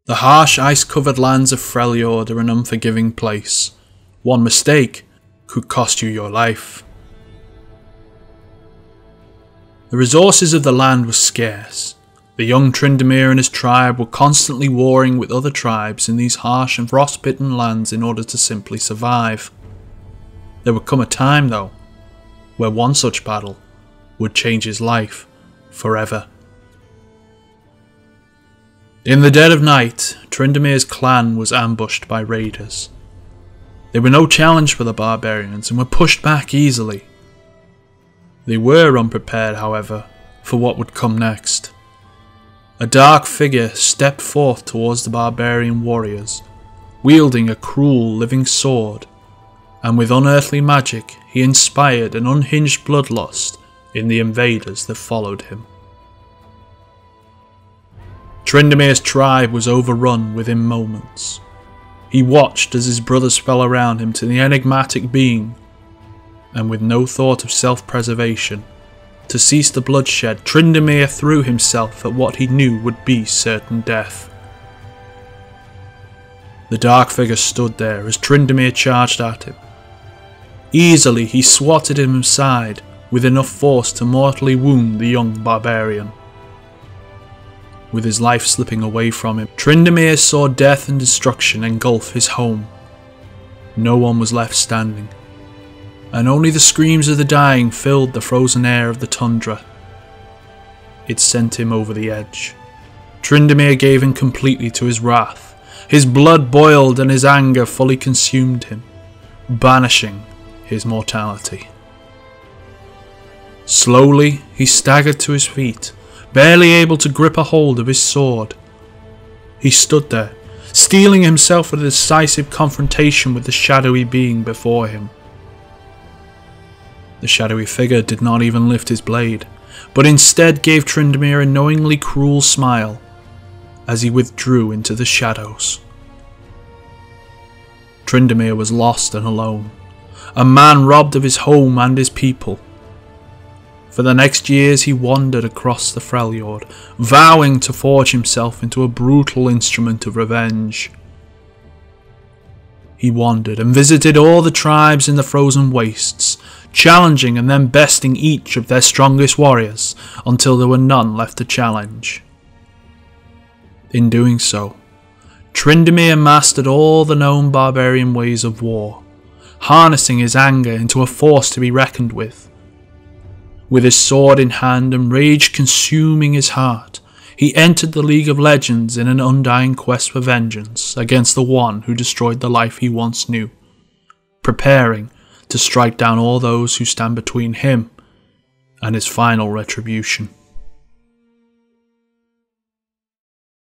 The harsh ice-covered lands of Freljord are an unforgiving place. One mistake could cost you your life. The resources of the land were scarce. The young Tryndamere and his tribe were constantly warring with other tribes in these harsh and frostbitten lands in order to simply survive. There would come a time, though, where one such battle would change his life forever. In the dead of night, Tryndamere's clan was ambushed by raiders. They were no challenge for the barbarians and were pushed back easily. They were unprepared, however, for what would come next. A dark figure stepped forth towards the barbarian warriors, wielding a cruel living sword, and with unearthly magic he inspired an unhinged bloodlust in the invaders that followed him. Tryndamere's tribe was overrun within moments. He watched as his brothers fell around him to the enigmatic being, and with no thought of self-preservation, to cease the bloodshed, Tryndamere threw himself at what he knew would be certain death. The dark figure stood there as Tryndamere charged at him. Easily he swatted him aside with enough force to mortally wound the young barbarian. With his life slipping away from him, Tryndamere saw death and destruction engulf his home. No one was left standing, and only the screams of the dying filled the frozen air of the tundra. It sent him over the edge. Tryndamere gave in completely to his wrath. His blood boiled and his anger fully consumed him, banishing his mortality. Slowly he staggered to his feet, barely able to grip a hold of his sword. He stood there, steeling himself for a decisive confrontation with the shadowy being before him. The shadowy figure did not even lift his blade, but instead gave Tryndamere a knowingly cruel smile as he withdrew into the shadows. Tryndamere was lost and alone, a man robbed of his home and his people. For the next years he wandered across the Freljord, vowing to forge himself into a brutal instrument of revenge. He wandered and visited all the tribes in the frozen wastes, challenging and then besting each of their strongest warriors until there were none left to challenge. In doing so, Tryndamere mastered all the known barbarian ways of war, harnessing his anger into a force to be reckoned with. With his sword in hand and rage consuming his heart, he entered the League of Legends in an undying quest for vengeance against the one who destroyed the life he once knew, preparing to strike down all those who stand between him and his final retribution.